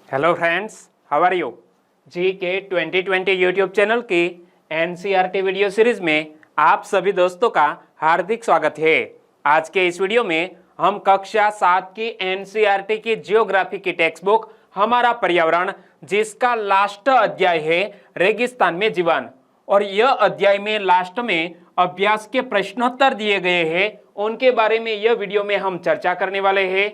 Hello friends, how are you. G K 2020 YouTube channel की NCERT video series में आप सभी दोस्तों का हार्दिक स्वागत है। आज के इस वीडियो में हम कक्षा 7 की एनसीईआरटी की जियोग्राफी की टेक्स्ट बुक हमारा पर्यावरण, जिसका लास्ट अध्याय है रेगिस्तान में जीवन, और यह अध्याय में लास्ट में अभ्यास के प्रश्नोत्तर दिए गए हैं, उनके बारे में यह वीडियो में हम चर्चा करने वाले हैं।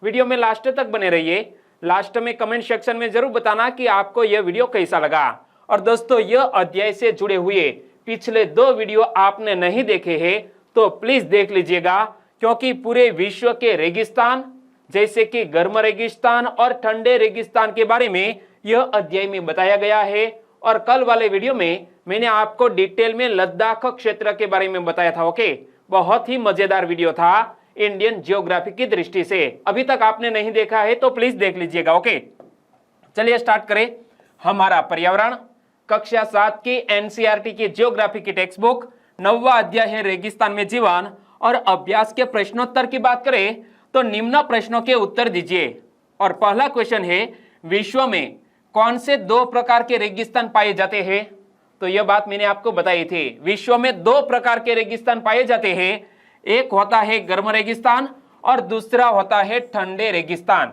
वीडियो में लास्ट तक बने रहिए। लास्ट में कमेंट सेक्शन में जरूर बताना कि आपको यह वीडियो कैसा लगा। और दोस्तों, यह अध्याय से जुड़े हुए पिछले 2 वीडियो आपने नहीं देखे हैं तो प्लीज देख लीजिएगा, क्योंकि पूरे विश्व के रेगिस्तान जैसे कि गर्म रेगिस्तान और ठंडे रेगिस्तान के बारे में यह अध्याय में बताया गया है। और कल वाले वीडियो में मैंने आपको डिटेल में लद्दाख क्षेत्र के बारे में बताया था। ओके, बहुत ही मजेदार वीडियो था इंडियन जियोग्राफी की दृष्टि से। अभी तक आपने नहीं देखा है तो प्लीज देख लीजिएगा। ओके, चलिए स्टार्ट करें। हमारा पर्यावरण कक्षा 7 की एनसीईआरटी की जियोग्राफी की टेक्स्ट बुक 9वां अध्याय है रेगिस्तान में जीवन। और अभ्यास के प्रश्नोत्तर की बात करें तो निम्न प्रश्नों के उत्तर दीजिए। और पहला क्वेश्चन है, विश्व में कौन से 2 प्रकार के रेगिस्तान पाए जाते हैं? तो यह बात मैंने आपको बताई थी। विश्व में 2 प्रकार के रेगिस्तान पाए जाते हैं। एक होता है गर्म रेगिस्तान और दूसरा होता है ठंडे रेगिस्तान।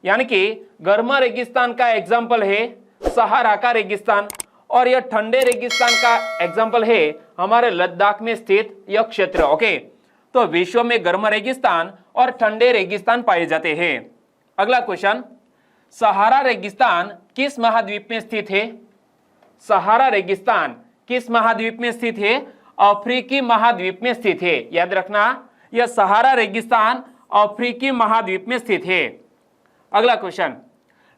यानी कि गर्म रेगिस्तान का एग्जाम्पल है सहारा का रेगिस्तान, और यह ठंडे रेगिस्तान का एग्जाम्पल है हमारे लद्दाख में स्थित यह क्षेत्र। ओके, तो विश्व में गर्म रेगिस्तान और ठंडे रेगिस्तान पाए जाते हैं। अगला क्वेश्चन, सहारा रेगिस्तान किस महाद्वीप में स्थित है? सहारा रेगिस्तान किस महाद्वीप में स्थित है? अफ्रीकी महाद्वीप में स्थित है। याद रखना, यह सहारा रेगिस्तान अफ्रीकी महाद्वीप में स्थित है। अगला क्वेश्चन,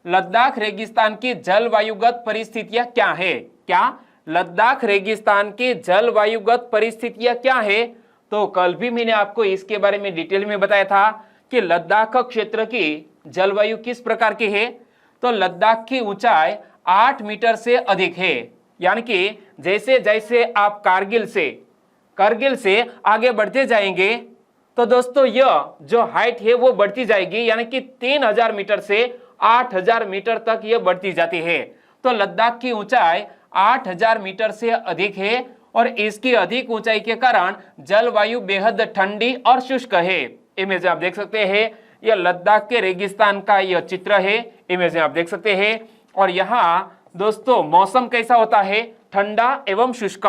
लद्दाख रेगिस्तान की जलवायुगत परिस्थितियां क्या है? क्या लद्दाख रेगिस्तान की जलवायुगत परिस्थितियां क्या है? तो कल भी मैंने आपको इसके बारे में डिटेल में बताया था कि लद्दाख क्षेत्र की जलवायु किस प्रकार की है। तो लद्दाख की ऊंचाई 8 मीटर से अधिक है। यानी कि जैसे जैसे आप कारगिल से आगे बढ़ते जाएंगे तो दोस्तों यह जो हाइट है वो बढ़ती जाएगी, यानी कि 3000 मीटर से 8000 मीटर तक यह बढ़ती जाती है। तो लद्दाख की ऊंचाई 8000 मीटर से अधिक है, और इसकी अधिक ऊंचाई के कारण जलवायु बेहद ठंडी और शुष्क है। इमेज आप देख सकते हैं, यह लद्दाख के रेगिस्तान का यह चित्र है। इमेज आप देख सकते हैं। और यहाँ दोस्तों मौसम कैसा होता है? ठंडा एवं शुष्क।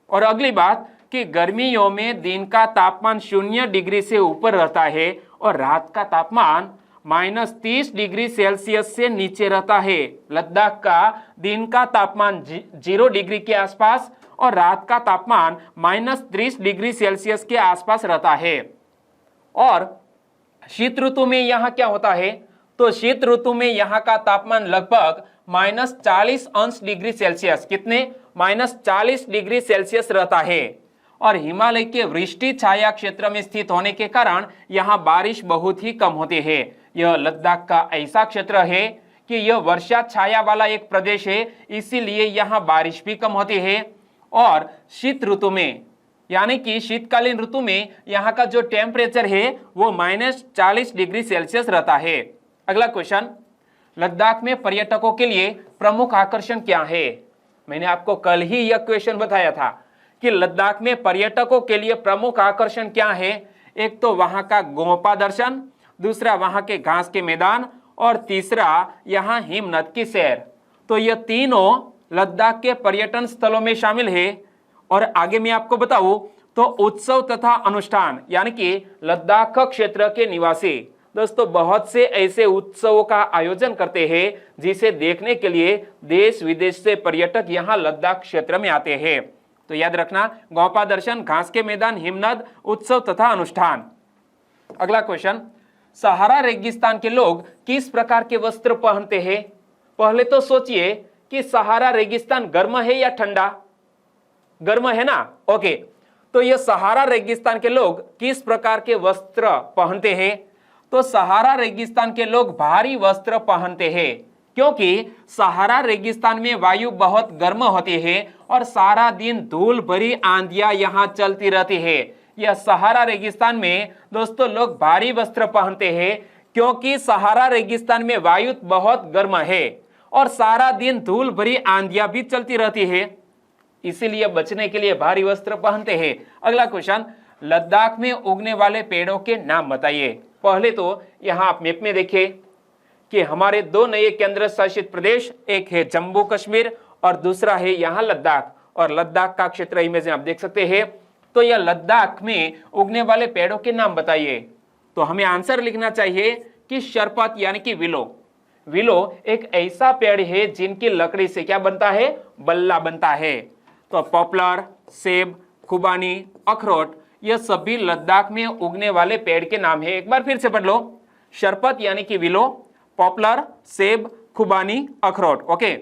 और अगली बात कि गर्मियों में दिन का तापमान 0 डिग्री से ऊपर रहता है और रात का तापमान -30 डिग्री सेल्सियस से नीचे रहता है। लद्दाख का दिन का तापमान 0 डिग्री के आसपास और रात का तापमान -30 डिग्री सेल्सियस के आसपास रहता है। और शीत ऋतु में यहाँ क्या होता है? तो शीत ऋतु में यहाँ का तापमान लगभग -40 अंश डिग्री सेल्सियस, कितने? -40 डिग्री सेल्सियस रहता है। और हिमालय के वृष्टि छाया क्षेत्र में स्थित होने के कारण यहाँ बारिश बहुत ही कम होती है। यह लद्दाख का ऐसा क्षेत्र है कि यह वर्षा छाया वाला एक प्रदेश है, इसीलिए यहाँ बारिश भी कम होती है। और शीत ऋतु में, यानी कि शीतकालीन ऋतु में यहाँ का जो टेम्परेचर है वो -40 डिग्री सेल्सियस रहता है। अगला क्वेश्चन, लद्दाख में पर्यटकों के लिए प्रमुख आकर्षण क्या है? मैंने आपको कल ही यह क्वेश्चन बताया था कि लद्दाख में पर्यटकों के लिए प्रमुख आकर्षण क्या है। एक तो वहां का गोंपा दर्शन, दूसरा वहां के घास के मैदान, और तीसरा यहाँ हिमनद की सैर। तो यह तीनों लद्दाख के पर्यटन स्थलों में शामिल है। और आगे मैं आपको बताऊं तो उत्सव तथा अनुष्ठान, यानी कि लद्दाख क्षेत्र के निवासी दोस्तों बहुत से ऐसे उत्सवों का आयोजन करते हैं जिसे देखने के लिए देश विदेश से पर्यटक यहाँ लद्दाख क्षेत्र में आते हैं। तो याद रखना, गोंपा दर्शन, घास के मैदान, हिमनद, उत्सव तथा अनुष्ठान। अगला क्वेश्चन, सहारा रेगिस्तान के लोग किस प्रकार के वस्त्र पहनते हैं? पहले तो सोचिए कि सहारा रेगिस्तान गर्म है या ठंडा? गर्म है ना। ओके, तो ये सहारा रेगिस्तान के लोग किस प्रकार के वस्त्र पहनते हैं? तो सहारा रेगिस्तान के लोग भारी वस्त्र पहनते हैं, क्योंकि सहारा रेगिस्तान में वायु बहुत गर्म होती है और सारा दिन धूल भरी आंधियां यहाँ चलती रहती है। यह सहारा रेगिस्तान में दोस्तों लोग भारी वस्त्र पहनते हैं, क्योंकि सहारा रेगिस्तान में वायु बहुत गर्म है और सारा दिन धूल भरी आंधियां भी चलती रहती है, इसीलिए बचने के लिए भारी वस्त्र पहनते हैं। अगला क्वेश्चन, लद्दाख में उगने वाले पेड़ों के नाम बताइए। पहले तो यहां आप मैप में देखिए कि हमारे दो नए केंद्र शासित प्रदेश, एक है जम्मू कश्मीर और दूसरा है यहां लद्दाख, और लद्दाख का क्षेत्र इमेज में आप देख सकते हैं। तो यह लद्दाख में उगने वाले पेड़ों के नाम बताइए। तो हमें आंसर लिखना चाहिए कि शरपत यानी कि विलो। विलो एक ऐसा पेड़ है जिनकी लकड़ी से क्या बनता है, बल्ला बनता है। तो पॉपुलर, सेब, खुबानी, अखरोट, यह सभी लद्दाख में उगने वाले पेड़ के नाम है। एक बार फिर से पढ़ लो, शरपत यानी कि विलो, पॉपुलर, सेब, खुबानी, अखरोट। ओके,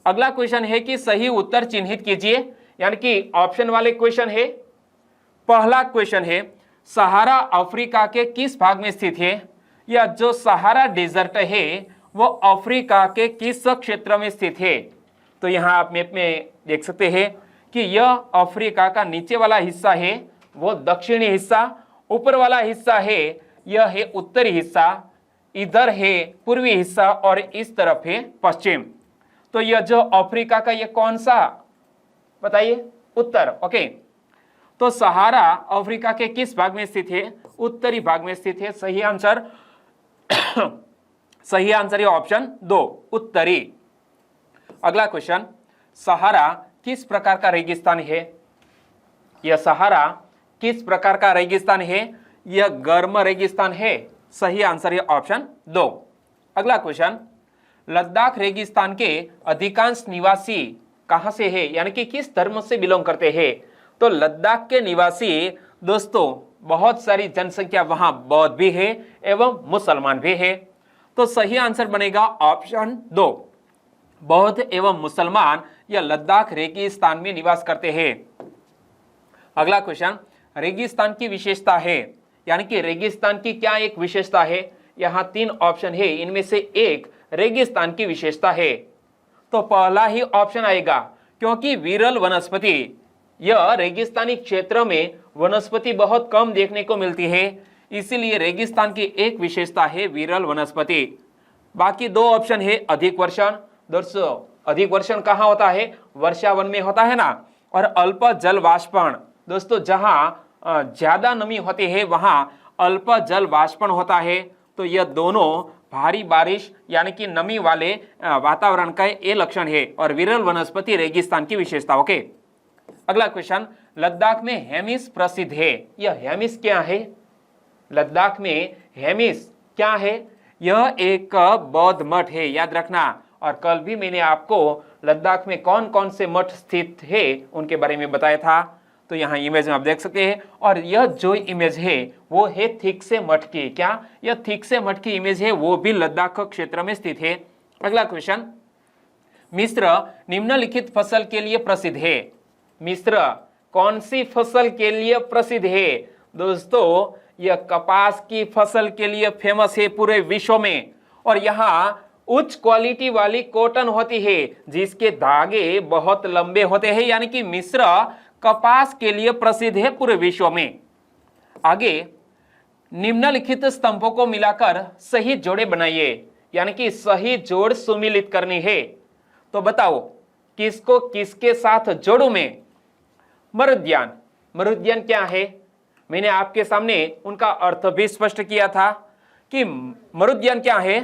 अगला क्वेश्चन है कि सही उत्तर चिन्हित कीजिए, यानी कि ऑप्शन वाले क्वेश्चन है। पहला क्वेश्चन है, सहारा अफ्रीका के किस भाग में स्थित है, या जो सहारा डेजर्ट है वो अफ्रीका के किस क्षेत्र में स्थित है। तो यहां आप मैप में देख सकते हैं कि यह अफ्रीका का नीचे वाला हिस्सा है वो दक्षिणी हिस्सा, ऊपर वाला हिस्सा है यह है उत्तरी हिस्सा, इधर है पूर्वी हिस्सा और इस तरफ है पश्चिम। तो यह जो अफ्रीका का यह कौन सा बताइए, उत्तर। ओके, तो सहारा अफ्रीका के किस भाग में स्थित है, उत्तरी भाग में स्थित है। सही आंसर सही आंसर है ऑप्शन 2, उत्तरी। अगला क्वेश्चन, सहारा किस प्रकार का रेगिस्तान है। यह सहारा किस प्रकार का रेगिस्तान है, यह गर्म रेगिस्तान है। सही आंसर है ऑप्शन 2। अगला क्वेश्चन, लद्दाख रेगिस्तान के अधिकांश निवासी कहां से है, यानी कि किस धर्म से बिलोंग करते हैं। तो लद्दाख के निवासी दोस्तों बहुत सारी जनसंख्या वहां बौद्ध भी है एवं मुसलमान भी है। तो सही आंसर बनेगा ऑप्शन 2, बौद्ध एवं मुसलमान यह लद्दाख रेगिस्तान में निवास करते हैं। अगला क्वेश्चन, रेगिस्तान की विशेषता है, यानी कि रेगिस्तान की क्या एक विशेषता है। यहां 3 ऑप्शन है, इनमें से एक रेगिस्तान की विशेषता है। तो पहला ही ऑप्शन आएगा, क्योंकि विरल वनस्पति, यह रेगिस्तानी क्षेत्र में वनस्पति बहुत कम देखने को मिलती है, इसीलिए रेगिस्तान की एक विशेषता है विरल वनस्पति। बाकी 2 ऑप्शन है अधिक वर्षण। दोस्तों अधिक वर्षण कहाँ होता है, वर्षावन में होता है ना, और अल्प जल वाष्पन। दोस्तों जहां ज्यादा नमी होती है वहां अल्प जल वाष्पन होता है। तो यह दोनों भारी बारिश यानी कि नमी वाले वातावरण का ये लक्षण है, और विरल वनस्पति रेगिस्तान की विशेषता। ओके, अगला क्वेश्चन, लद्दाख में हेमिस प्रसिद्ध है। यह हेमिस क्या है, लद्दाख में हेमिस क्या है, यह एक बौद्ध मठ है, याद रखना। और कल भी मैंने आपको लद्दाख में कौन कौन से मठ स्थित है उनके बारे में बताया था। तो यहाँ इमेज में आप देख सकते हैं, और यह जो इमेज है वो है थिकसे मठ की। क्या यह थिकसे मठ की इमेज है, वो भी लद्दाख क्षेत्र में स्थित है। अगला क्वेश्चन, मिस्र निम्नलिखित फसल के लिए प्रसिद्ध है। मिस्र कौन सी फसल के लिए प्रसिद्ध है। दोस्तों यह कपास की फसल के लिए फेमस है पूरे विश्व में, और यहाँ उच्च क्वालिटी वाली कॉटन होती है जिसके धागे बहुत लंबे होते हैं, यानी कि मिस्र कपास के लिए प्रसिद्ध है पूरे विश्व में। आगे, निम्नलिखित स्तंभों को मिलाकर सही जोड़े बनाइए, यानी कि सही जोड़ सुमिलित करनी है। तो बताओ किसको किसके साथ जोड़ू मैं। मरुद्यान, मरुद्यान क्या है, मैंने आपके सामने उनका अर्थ भी स्पष्ट किया था कि मरुद्यान क्या है,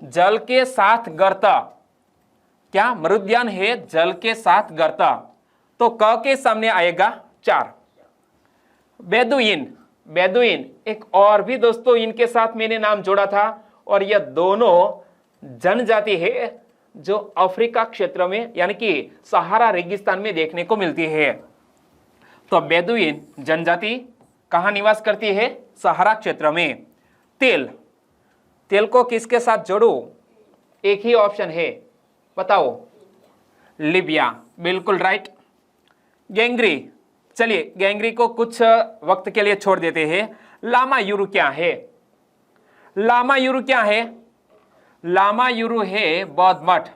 जल के साथ गर्ता। क्या मरुद्यान है, जल के साथ गर्ता। तो क के सामने आएगा 4। बेदुइन, बेदुइन एक और भी दोस्तों इनके साथ मैंने नाम जोड़ा था, और यह दोनों जनजाति है जो अफ्रीका क्षेत्र में यानी कि सहारा रेगिस्तान में देखने को मिलती है। तो बेदुइन जनजाति कहाँ निवास करती है, सहारा क्षेत्र में। तेल, तेल को किसके साथ जोड़ू, एक ही ऑप्शन है, बताओ। लीबिया, बिल्कुल राइट। गैंग्री, चलिए गैंग्री को कुछ वक्त के लिए छोड़ देते हैं। लामा यूरू क्या है, लामा यूरू क्या है, लामा यूरू है बौद्ध मठ।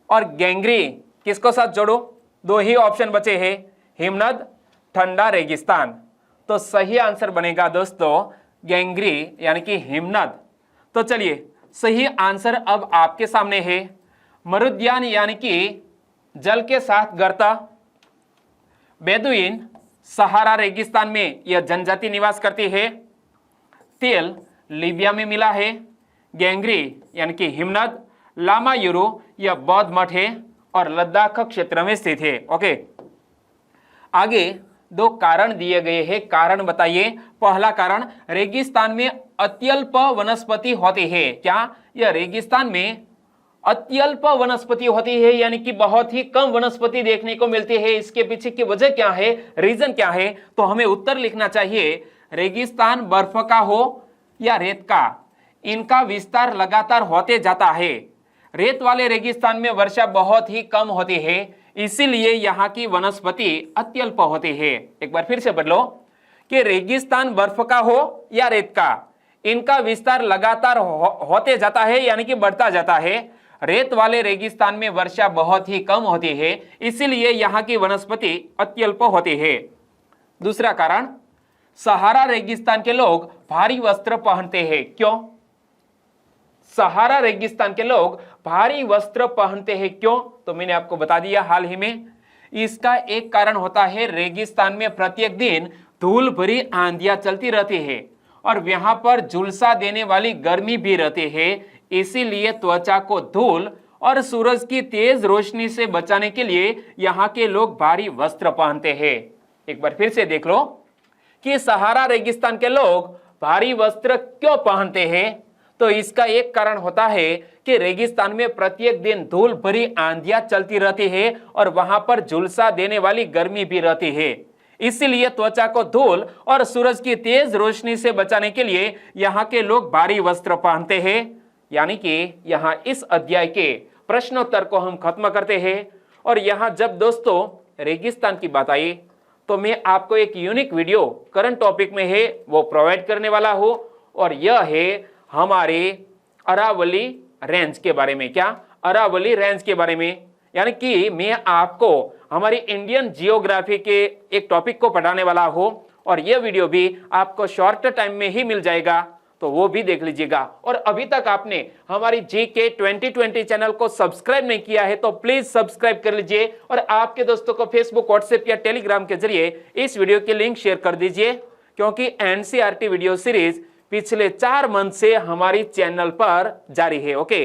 और गैंग्री किसको साथ जोड़ो, 2 ही ऑप्शन बचे हैं, हिमनद, ठंडा रेगिस्तान। तो सही आंसर बनेगा दोस्तों गैंग्री यानी कि हिमनद। तो चलिए सही आंसर अब आपके सामने है। मरुद्यान यानी कि जल के साथ गर्ता। बेदुइन सहारा रेगिस्तान में यह जनजाति निवास करती है। तेल लीबिया में मिला है। गैंग्री यानी कि हिमनद। लामा यूरो यह बौद्ध मठ है और लद्दाख क्षेत्र में स्थित है। ओके, आगे दो कारण दिए गए हैं, कारण बताइए। पहला कारण, रेगिस्तान में अत्यल्प वनस्पति होती है। क्या? यह रेगिस्तान में अत्यल्प वनस्पति होती है, यानी कि बहुत ही कम वनस्पति देखने को मिलती है। इसके पीछे की वजह क्या है, रीजन क्या है? तो हमें उत्तर लिखना चाहिए, रेगिस्तान बर्फ का हो या रेत का, इनका विस्तार लगातार होते जाता है। रेत वाले रेगिस्तान में वर्षा बहुत ही कम होती है, इसीलिए यहाँ की वनस्पति अत्यल्प होती है। एक बार फिर से बदलो कि रेगिस्तान बर्फ का हो या रेत का, इनका विस्तार लगातार होते जाता है, यानी कि बढ़ता जाता है। रेत वाले रेगिस्तान में वर्षा बहुत ही कम होती है, इसीलिए यहाँ की वनस्पति अत्यल्प होती है। दूसरा कारण, सहारा रेगिस्तान के लोग भारी वस्त्र पहनते हैं। क्यों? सहारा रेगिस्तान के लोग भारी वस्त्र पहनते हैं, क्यों? तो मैंने आपको बता दिया हाल ही में। इसका एक कारण होता है, रेगिस्तान में प्रत्येक दिन धूल भरी आंधियां चलती रहती है और यहाँ पर झुलसा देने वाली गर्मी भी रहती है, इसीलिए त्वचा को धूल और सूरज की तेज रोशनी से बचाने के लिए यहाँ के लोग भारी वस्त्र पहनते हैं। एक बार फिर से देख लो कि सहारा रेगिस्तान के लोग भारी वस्त्र क्यों पहनते हैं। तो इसका एक कारण होता है कि रेगिस्तान में प्रत्येक दिन धूल भरी आंधियां चलती रहती है और वहां पर झुलसा देने वाली गर्मी भी रहती है, इसीलिए त्वचा को धूल और सूरज की तेज रोशनी से बचाने के लिए यहाँ के लोग भारी वस्त्र पहनते हैं। यानी कि यहाँ इस अध्याय के प्रश्नोत्तर को हम खत्म करते हैं। और यहाँ जब दोस्तों रेगिस्तान की बात आई तो मैं आपको एक यूनिक वीडियो करंट टॉपिक में है वो प्रोवाइड करने वाला हूँ, और यह है हमारे अरावली रेंज के बारे में। क्या? अरावली रेंज के बारे में, यानी कि मैं आपको हमारी इंडियन जियोग्राफी के एक टॉपिक को पढ़ाने वाला हूं, और यह वीडियो भी आपको शॉर्ट टाइम में ही मिल जाएगा, तो वो भी देख लीजिएगा। और अभी तक आपने हमारी जीके 2020 चैनल को सब्सक्राइब नहीं किया है तो प्लीज सब्सक्राइब कर लीजिए, और आपके दोस्तों को फेसबुक, व्हाट्सएप या टेलीग्राम के जरिए इस वीडियो की लिंक शेयर कर दीजिए, क्योंकि एनसीईआरटी वीडियो सीरीज पिछले 4 मंथ से हमारी चैनल पर जारी है। ओके,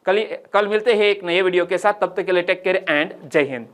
कल मिलते हैं एक नए वीडियो के साथ, तब तक के लिए टेक केयर एंड जय हिंद।